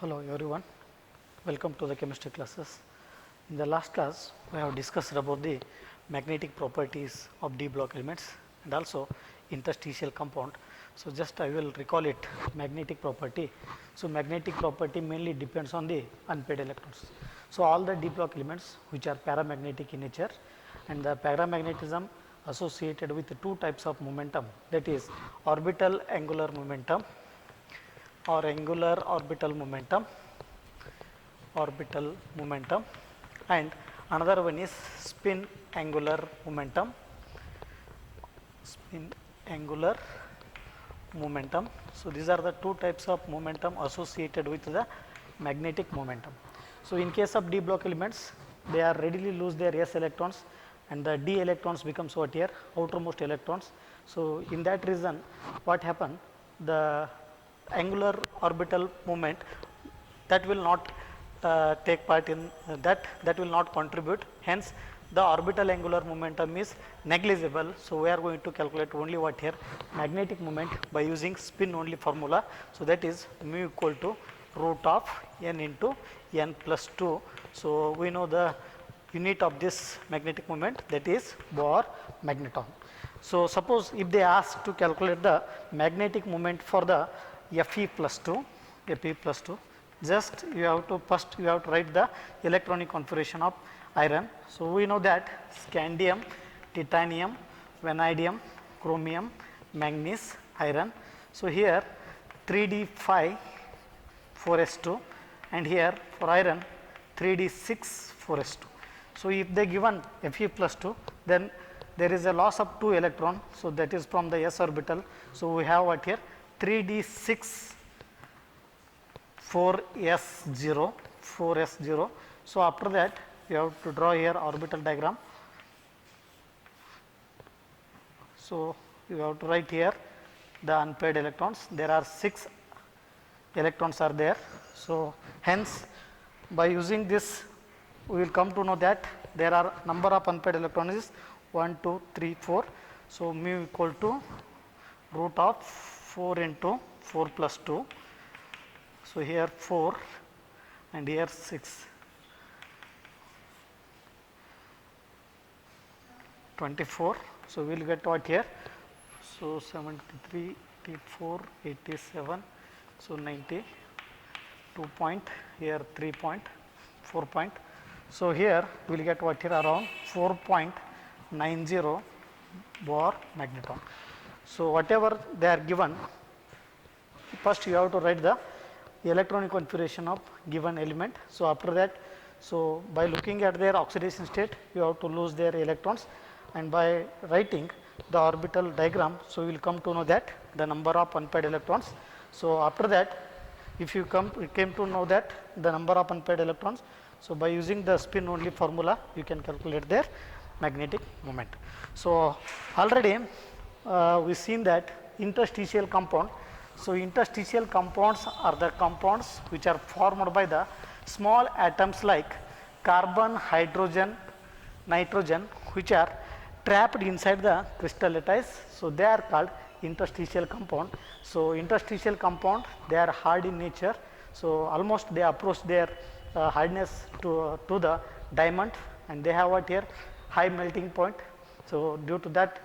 Hello everyone, welcome to the chemistry classes. In the last class, we have discussed about the magnetic properties of d block elements and also interstitial compound. So just I will recall it, magnetic property. So magnetic property mainly depends on the unpaired electrons. So all the d block elements which are paramagnetic in nature, and the paramagnetism associated with two types of momentum, that is orbital angular momentum or angular orbital momentum, and another one is spin angular momentum. So these are the two types of momentum associated with the magnetic momentum. So in case of d block elements, they are readily lose their s electrons, and the d electrons becomes what here, outermost electrons. So in that reason, what happen, the angular orbital movement that will not take part in that will not contribute, hence the orbital angular momentum is negligible. So we are going to calculate only what here, magnetic moment, by using spin only formula. So that is mu equal to root of n into n plus 2. So we know the unit of this magnetic moment, that is Bohr magneton. So suppose if they ask to calculate the magnetic moment for the Fe plus 2, just you have to write the electronic configuration of iron. So we know that scandium, titanium, vanadium, chromium, manganese, iron. So here 3d5 4s2, and here for iron 3d6 4s2. So if they given Fe plus 2, then there is a loss of 2 electron, so that is from the s orbital. So we have what here, 3d6 4s0. So after that you have to draw here orbital diagram. So you have to write here the unpaired electrons. There are 6 electrons are there. So hence by using this we will come to know that there are number of unpaired electrons is 1, 2, 3, 4. So mu equal to root of 4 into 4 plus 2. So here 4 and here 6, 24. So we will get what here, so 73, 84, 87, so 90, 2 point, here 3 point, 4 point. So here we will get what here, around 4.90 Bohr magneton. So whatever they are given, first you have to write the electronic configuration of given element. So after that, so by looking at their oxidation state, you have to lose their electrons, and by writing the orbital diagram, so we will come to know that the number of unpaired electrons. So after that, if you came to know that the number of unpaired electrons, so by using the spin only formula, you can calculate their magnetic moment. So already we seen that interstitial compound. So interstitial compounds are the compounds which are formed by the small atoms like carbon, hydrogen, nitrogen, which are trapped inside the crystal lattice. So they are called interstitial compound. So interstitial compound, they are hard in nature. So almost they approach their hardness to the diamond, and they have what here, high melting point. So due to that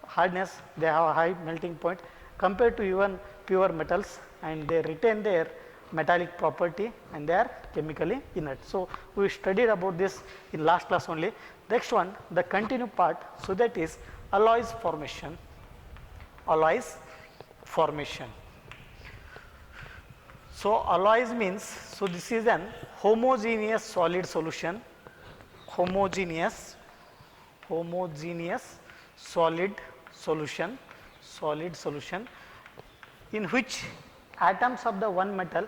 hardness, they have a high melting point compared to even pure metals, and they retain their metallic property, and they are chemically inert. So we studied about this in last class only. Next one, the continued part, so that is alloys formation. So alloys means, so this is an homogeneous solid solution, homogeneous solid solution in which atoms of the one metal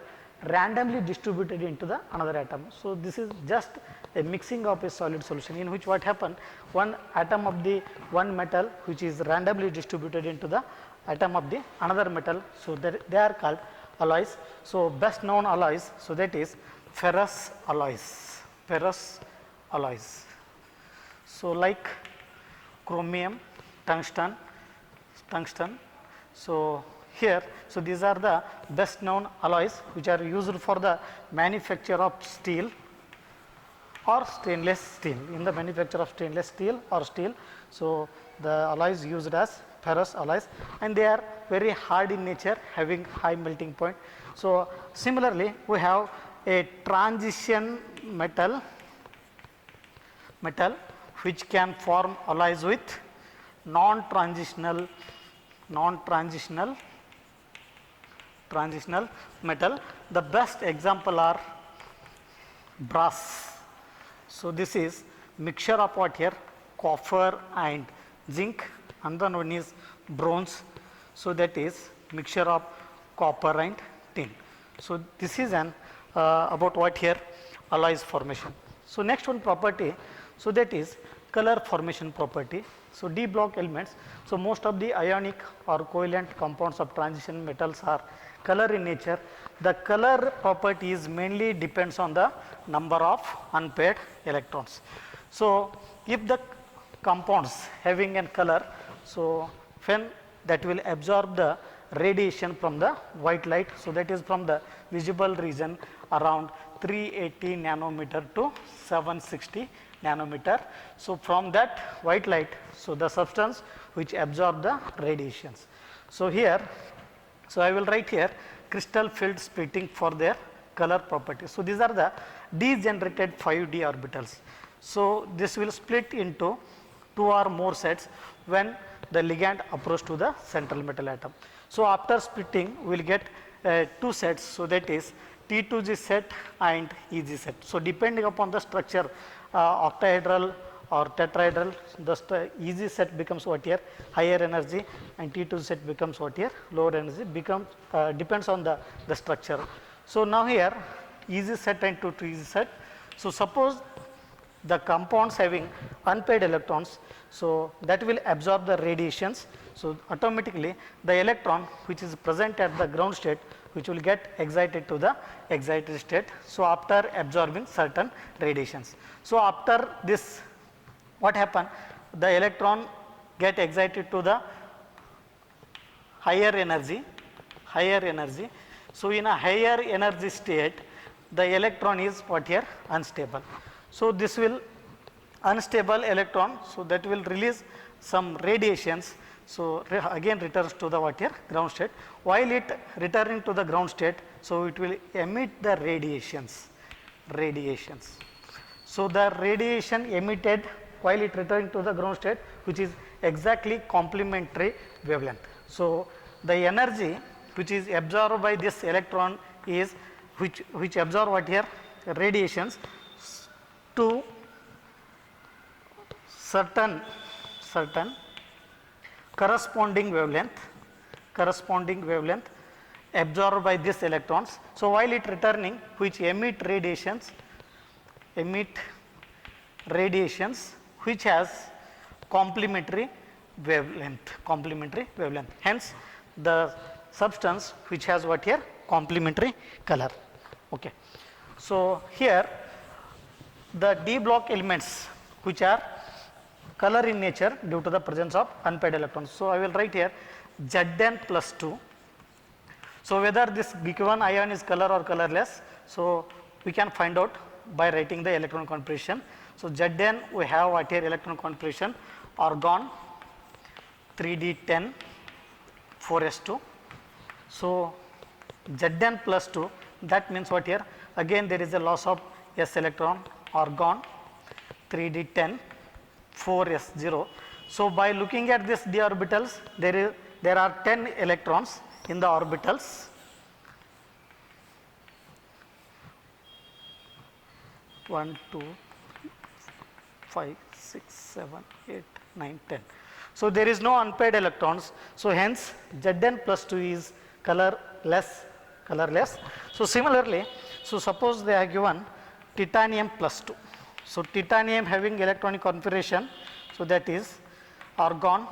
randomly distributed into the another atom. So this is just a mixing of a solid solution in which what happen, one atom of the one metal which is randomly distributed into the atom of the another metal. So they are called alloys. So best known alloys, so that is ferrous alloys. So like chromium, tungsten. So here, so these are the best known alloys which are used for the manufacture of steel or stainless steel. In the manufacture of stainless steel or steel, so the alloys used as ferrous alloys, and they are very hard in nature, having high melting point. So similarly, we have a transition metal which can form alloys with non-transitional metal. The best example are brass. So this is mixture of what here? Copper and zinc. Another one is bronze. So that is mixture of copper and tin. So this is an about what here? Alloys formation. So next one property, so that is color formation property. So D block elements, so most of the ionic or covalent compounds of transition metals are color in nature. The color properties mainly depends on the number of unpaired electrons. So if the compounds having a color, so when that will absorb the radiation from the white light, so that is from the visible region around 380 nanometer to 760 nanometer. So from that white light, so the substance which absorb the radiations. So here, so I will write here crystal field splitting for their color properties. So these are the degenerated 5d orbitals. So this will split into 2 or more sets when the ligand approach to the central metal atom. So after splitting, we will get 2 sets. So that is T2G set and EG set. So depending upon the structure, octahedral or tetrahedral, the EG set becomes what here? Higher energy, and T2 set becomes what here? Lower energy. Becomes depends on the structure. So now here EG set and T2G set. So suppose the compounds having unpaired electrons, so that will absorb the radiations. So automatically the electron which is present at the ground state, which will get excited to the excited state. So after absorbing certain radiations. So after this, what happen? The electron get excited to the higher energy. So in a higher energy state, the electron is what here? Unstable. So this will unstable electron, so that will release some radiations. So again returns to the what here? Ground state. While it returning to the ground state, so it will emit the radiations. So the radiation emitted while it returning to the ground state, which is exactly complementary wavelength. So the energy which is absorbed by this electron is which absorb what here? Radiations to certain corresponding wavelength absorbed by these electrons. So while it returning, which emit radiations which has complementary wavelength. Hence the substance which has what here? Complementary color. Okay. So here the D block elements which are color in nature due to the presence of unpaired electrons. So I will write here Zn plus 2. So whether this given ion is color or colorless, so we can find out by writing the electron configuration. So Zn we have what here? Electron configuration argon 3d10 4s2. So Zn plus 2, that means what here? Again there is a loss of s electron, argon 3d10 4s0. So by looking at this d orbitals, there are 10 electrons in the orbitals. 1, 2, 5, 6, 7, 8, 9, 10. So there is no unpaired electrons. So hence Zn plus 2 is colorless. So similarly, so suppose they are given titanium plus 2. So titanium having electronic configuration, so that is argon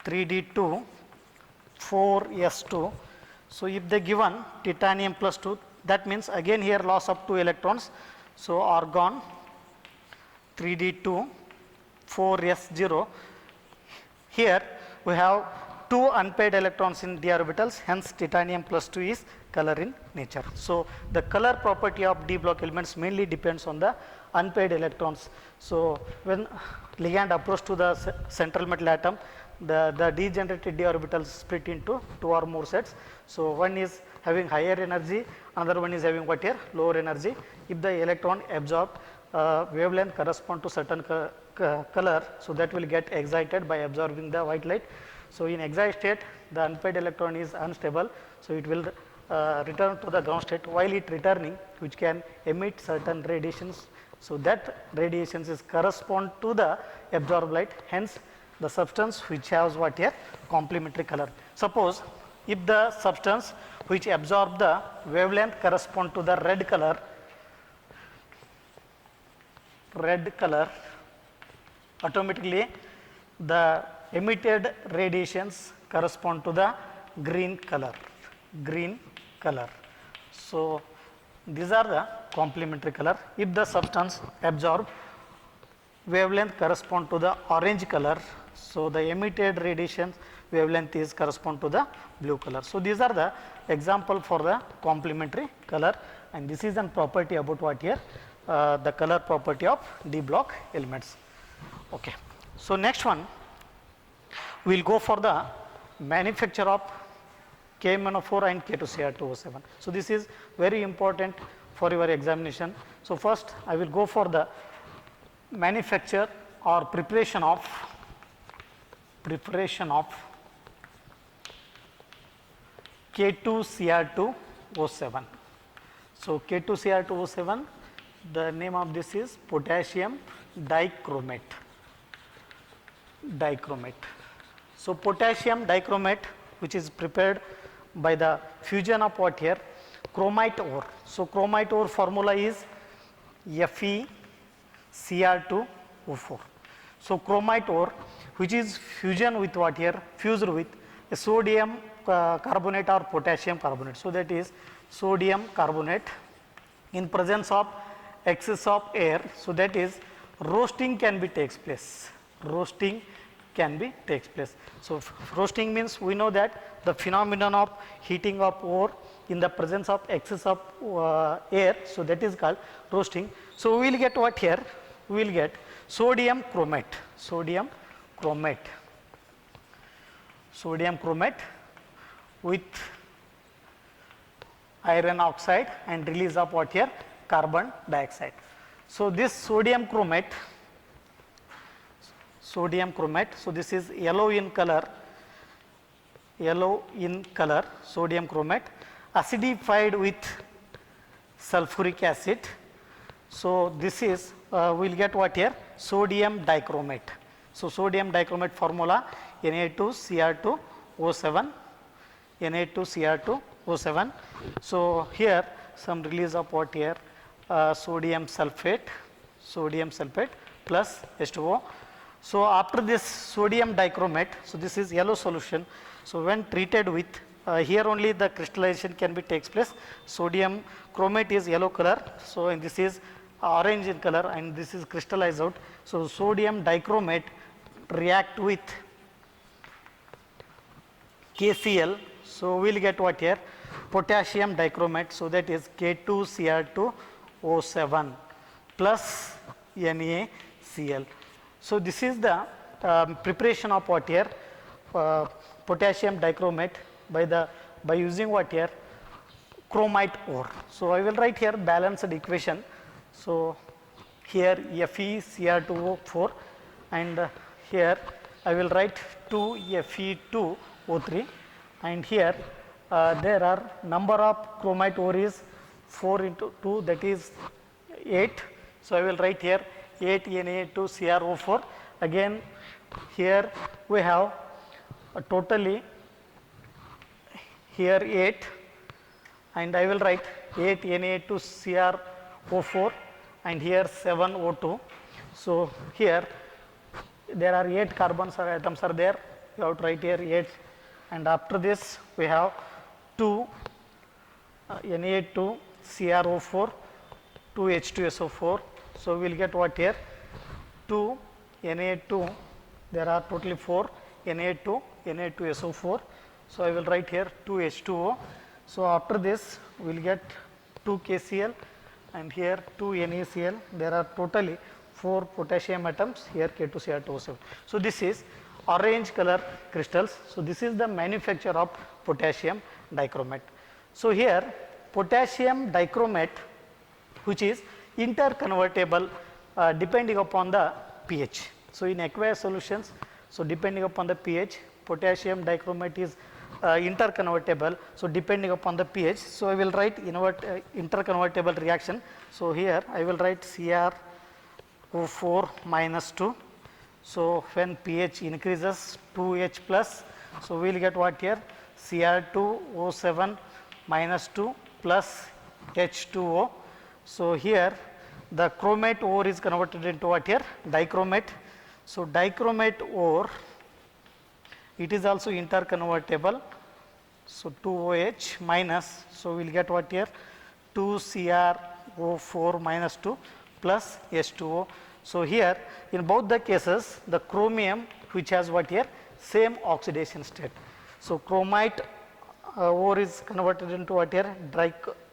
3d2 4s2. So if they given titanium plus 2, that means again here loss of 2 electrons. So argon 3d2 4s0. Here we have two unpaired electrons in d orbitals, hence titanium plus 2 is color in nature. So the color property of d block elements mainly depends on the unpaired electrons. So when ligand approach to the central metal atom, the degenerated d orbitals split into two or more sets. So one is having higher energy, another one is having what here, lower energy. If the electron absorb wavelength correspond to certain color, so that will get excited by absorbing the white light. So in excited state, the unpaired electron is unstable, so it will return to the ground state. While it returning, which can emit certain radiations, so that radiations is correspond to the absorbed light, hence the substance which has what here, complementary color. Suppose if the substance which absorb the wavelength correspond to the red color, automatically the emitted radiations correspond to the green color. So these are the complementary color. If the substance absorb wavelength correspond to the orange color, so the emitted radiation wavelength is correspond to the blue color. So these are the example for the complementary color, and this is an property about what here, the color property of d block elements. Okay. So next one, we will go for the manufacture of KMnO4 and K2Cr2O7. So this is very important for your examination. So first I will go for the manufacture or preparation of K2Cr2O7. So K2Cr2O7, the name of this is potassium dichromate. So potassium dichromate, which is prepared by the fusion of what here, chromite ore. So chromite ore formula is FeCr2O4. So chromite ore, which is fusion with what here, fused with a sodium carbonate or potassium carbonate. So that is sodium carbonate in presence of excess of air. So that is roasting can be takes place. So roasting means we know that the phenomenon of heating of ore in the presence of excess of air. So that is called roasting. So we will get what here? We will get sodium chromate with iron oxide and release of what here, carbon dioxide. So this sodium chromate, so this is yellow in color, sodium chromate acidified with sulfuric acid. So this is we will get what here, sodium dichromate. So sodium dichromate formula Na2Cr2O7. So here some release of what here, sodium sulfate plus H2O. So after this sodium dichromate, so this is yellow solution. So when treated with, here only the crystallization can be takes place. Sodium chromate is yellow color, so and this is orange in color, and this is crystallized out. So sodium dichromate react with KCl. So we will get what here, potassium dichromate. So that is K2Cr2O7 plus NaCl. So this is the preparation of what here, potassium dichromate by using what here, chromite ore. So I will write here balanced equation. So here FeCr2O4, and here I will write 2Fe2O3, and here there are number of chromite ore is 4 into 2, that is 8. So I will write here 8 Na2Cr4. Again here we have totally here 8, and I will write 8 Na2Cr4 and here 7 O2. So here there are 8 carbons or atoms are there, you have to write here 8, and after this we have 2 Na2Cr4, 2 H2SO4. So we will get what here, 2 Na2, there are totally 4 Na2 Na2SO4. So I will write here 2H2O. So after this we will get 2 KCl and here 2 NaCl. There are totally 4 potassium atoms, here K2Cr2O7. So this is orange color crystals. So this is the manufacture of potassium dichromate. So here potassium dichromate, which is interconvertible depending upon the pH. So in aqueous solutions, so depending upon the pH, potassium dichromate is interconvertible. So depending upon the pH, so I will write interconvertible reaction. So here I will write CrO4 minus 2. So when pH increases 2H plus, so we will get what here, Cr2O7 minus 2 plus H2O. So here the chromate ore is converted into what here, dichromate. So dichromate ore, it is also interconvertible. So 2OH minus, so we will get what here, 2Cr4 minus 2 plus H2O. So here in both the cases the chromium, which has what here, same oxidation state. So chromite ore is converted into what here,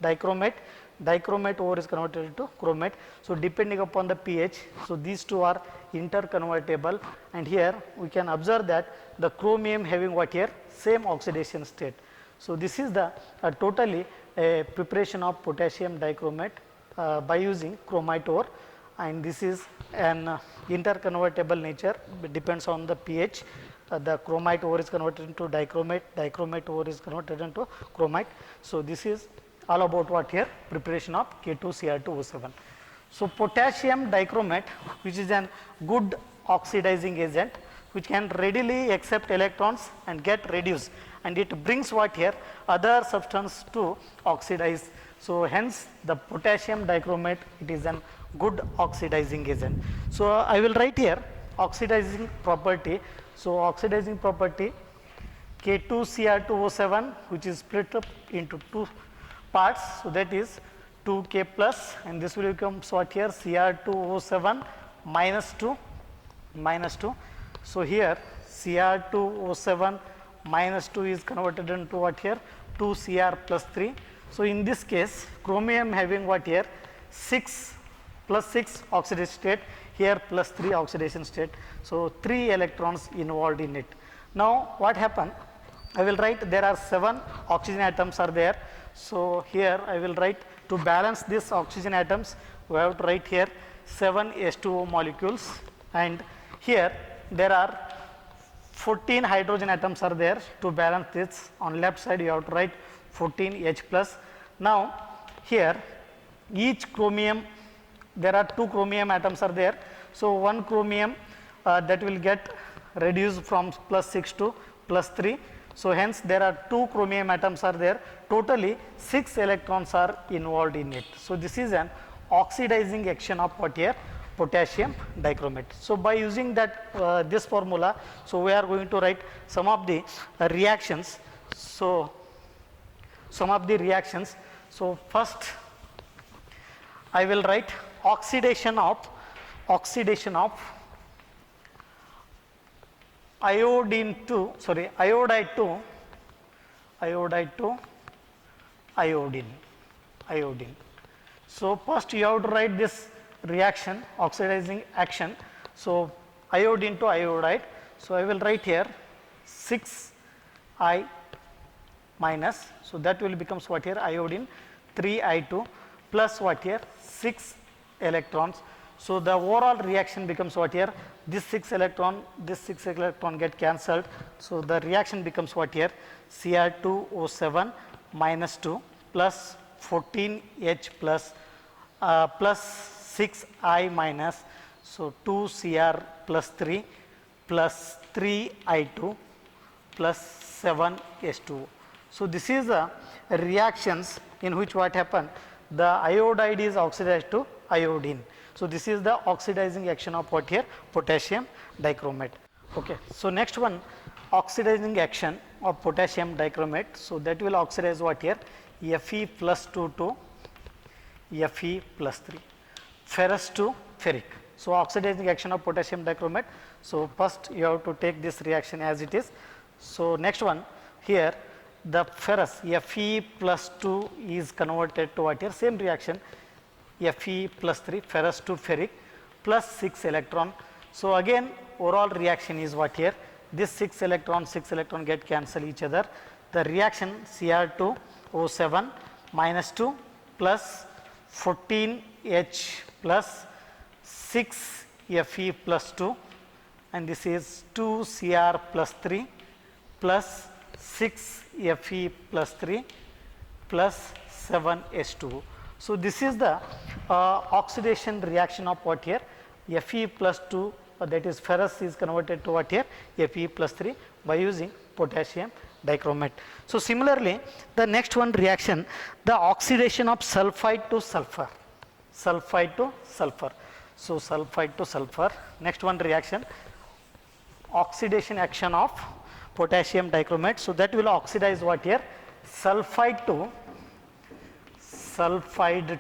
dichromate. Dichromate ore is converted into chromate. So depending upon the pH, so these two are interconvertible, and here we can observe that the chromium having what here, same oxidation state. So this is the totally preparation of potassium dichromate by using chromite ore, and this is an interconvertible nature, depends on the pH. The chromite ore is converted into dichromate, dichromate ore is converted into chromite. So this is all about what here, preparation of K2Cr2O7. So potassium dichromate, which is an good oxidizing agent, which can readily accept electrons and get reduced, and it brings what here, other substance to oxidize. So hence the potassium dichromate, it is an good oxidizing agent. So I will write here oxidizing property. So oxidizing property K2Cr2O7, which is split up into 2 parts, so that is 2K plus, and this will become what here, Cr2O7 minus 2. So here Cr2O7 minus 2 is converted into what here, 2Cr plus 3. So in this case chromium having what here, 6 plus 6 oxidation state, here plus 3 oxidation state. So 3 electrons involved in it. Now what happened, I will write there are 7 oxygen atoms are there. So here I will write, to balance these oxygen atoms we have to write here 7 H2O molecules, and here there are 14 hydrogen atoms are there. To balance this, on left side you have to write 14 H plus. Now here each chromium, there are 2 chromium atoms are there. So one chromium that will get reduced from plus 6 to plus 3. So hence there are 2 chromium atoms are there, totally 6 electrons are involved in it. So this is an oxidizing action of what here, potassium dichromate. So by using that this formula, so we are going to write some of the reactions. So some of the reactions. So first I will write oxidation of iodide to iodine. So first you have to write this reaction, oxidizing action. So iodine to iodide. So I will write here 6I minus, so that will becomes what here, iodine 3I2 plus what here, 6 electrons. So the overall reaction becomes what here, this 6 electron get cancelled. So the reaction becomes what here, Cr2O7 minus 2 plus 14H plus plus 6I minus, so 2Cr plus 3 plus 3I2 plus 7H2O. So this is a reactions in which what happened, the iodide is oxidized to iodine. So this is the oxidizing action of what here, potassium dichromate. Okay. So next one, oxidizing action of potassium dichromate. So that will oxidize what here, Fe plus 2 to Fe plus 3, ferrous to ferric. So oxidizing action of potassium dichromate. So first you have to take this reaction as it is. So next one here, the ferrous Fe plus 2 is converted to what here? Same reaction, Fe plus 3, ferrous to ferric plus 6 electron. So again overall reaction is what here? This 6 electron get cancel each other. The reaction Cr2O7 minus 2 plus 14H plus 6 Fe plus 2, and this is 2 Cr plus 3 plus 6 Fe plus 3 plus 7 H2O. So this is the oxidation reaction of what here? Fe plus 2, that is ferrous is converted to what here? Fe plus 3 by using potassium dichromate. So similarly, the next one reaction, the oxidation of sulfide to sulfur. Sulfide to sulfur. So sulfide to sulfur. Next one reaction, oxidation action of potassium dichromate. So that will oxidize what here? Sulfide to sulfur.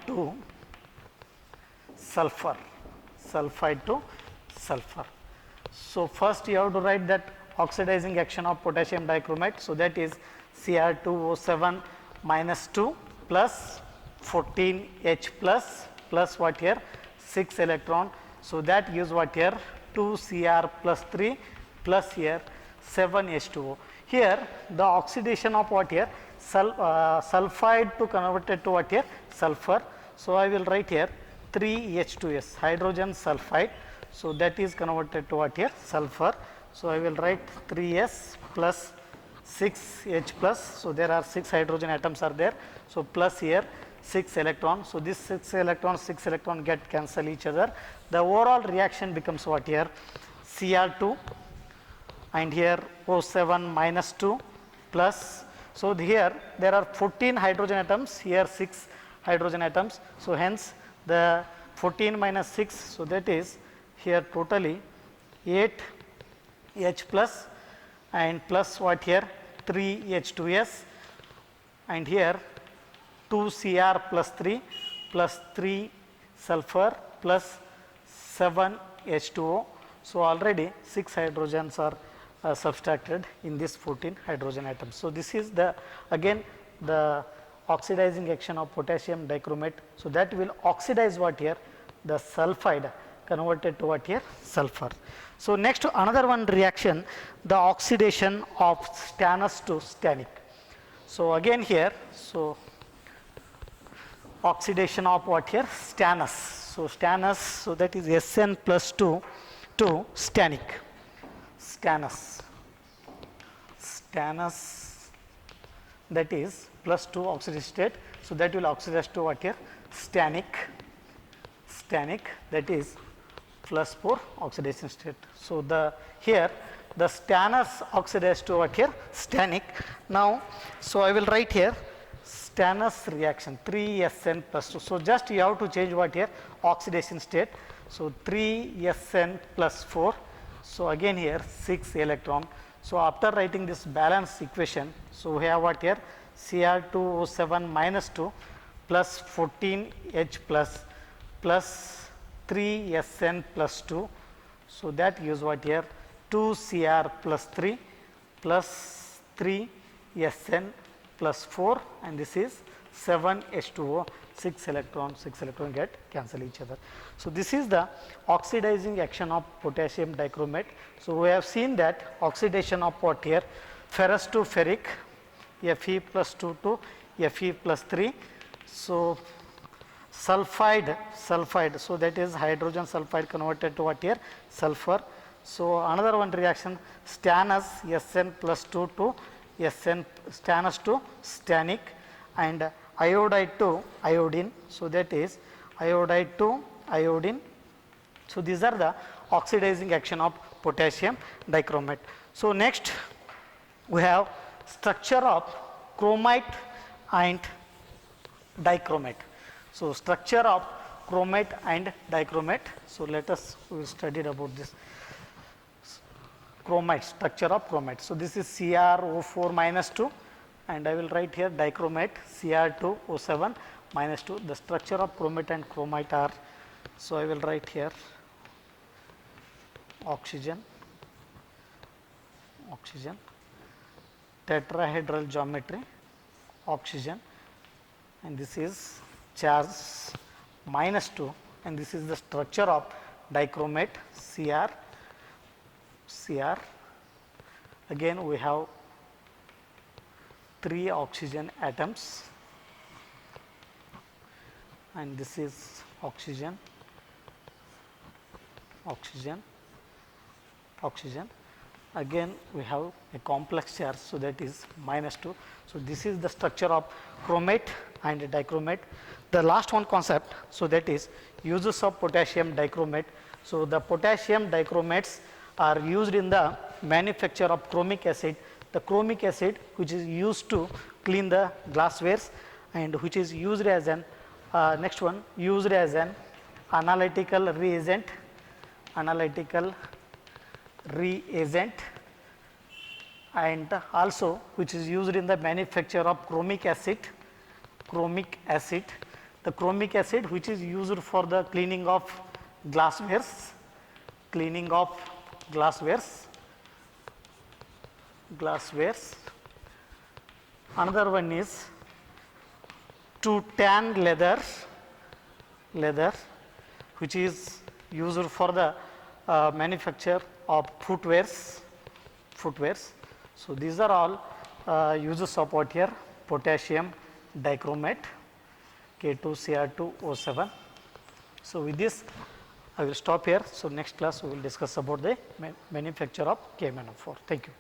Sulfide to sulfur. So first you have to write that oxidizing action of potassium dichromate. So that is Cr2O7 minus 2 plus 14H plus what here? 6 electron. So that gives what here? 2 Cr plus 3 plus here 7 H2O. Here the oxidation of what here? Sulfide to converted to what here? Sulfur. So I will write here 3H2S, hydrogen sulfide. So that is converted to what here? Sulfur. So I will write 3S plus 6H plus. So there are 6 hydrogen atoms are there. So plus here 6 electrons. So this 6 electron get cancel each other. The overall reaction becomes what here? Cr2 and here O7 minus 2 plus. So here there are 14 hydrogen atoms, here 6 hydrogen atoms. So hence the 14 minus 6, so that is here totally 8 H plus and plus what here? 3 H2S and here 2 Cr plus 3 plus 3 sulfur plus 7 H2O. So already 6 hydrogens are subtracted in this 14 hydrogen atoms. So this is the again the oxidizing action of potassium dichromate. So that will oxidize what here? The sulfide converted to what here? Sulfur. So next another one reaction, the oxidation of stannous to stannic. So again here, so oxidation of what here? Stannous. So stannous, so that is Sn plus 2 to stannic. Stannous, that is plus 2 oxidation state. So that will oxidize to what here? Stannic, that is plus 4 oxidation state. So the here the stannous oxidized to what here? Stannic. Now so I will write here stannous reaction 3Sn plus 2. So just you have to change what here? Oxidation state. So 3Sn plus 4. So again here 6 electron. So after writing this balance equation, so we have what here? Cr2O7 minus 2 plus 14H plus 3Sn plus 2. So that gives what here? 2 Cr plus 3 plus 3 Sn plus 4, and this is 7 H2O, 6 electrons get cancel each other. So this is the oxidizing action of potassium dichromate. So we have seen that oxidation of what here? Ferrous to ferric, Fe plus 2 to Fe plus 3. So sulfide, so that is hydrogen sulfide converted to what here? Sulfur. So another one reaction, stannous Sn plus 2 to Sn, stannous to stannic, and iodide to iodine. So that is iodide to iodine. So these are the oxidizing action of potassium dichromate. So next we have structure of chromite and dichromate. So structure of chromate and dichromate. So let us we studied about this chromite, structure of chromite. So this is CrO4 minus 2, and I will write here dichromate Cr2O7 minus 2. The structure of chromate and chromite are, so I will write here oxygen, tetrahedral geometry, oxygen, and this is charge -2, and this is the structure of dichromate Cr. Again we have 3 oxygen atoms, and this is oxygen, again we have a complex charge, so that is -2. So this is the structure of chromate and dichromate. The last one concept, so that is uses of potassium dichromate. So the potassium dichromates are used in the manufacture of chromic acid. The chromic acid which is used to clean the glasswares, and which is used as an used as an analytical reagent, and also which is used in the manufacture of chromic acid. The chromic acid which is used for the cleaning of glasswares, Another one is to tan leather, which is used for the manufacture of footwears. So these are all uses of what here? Potassium dichromate, K2Cr2O7. So with this I will stop here. So next class we will discuss about the manufacture of KMnO4. Thank you.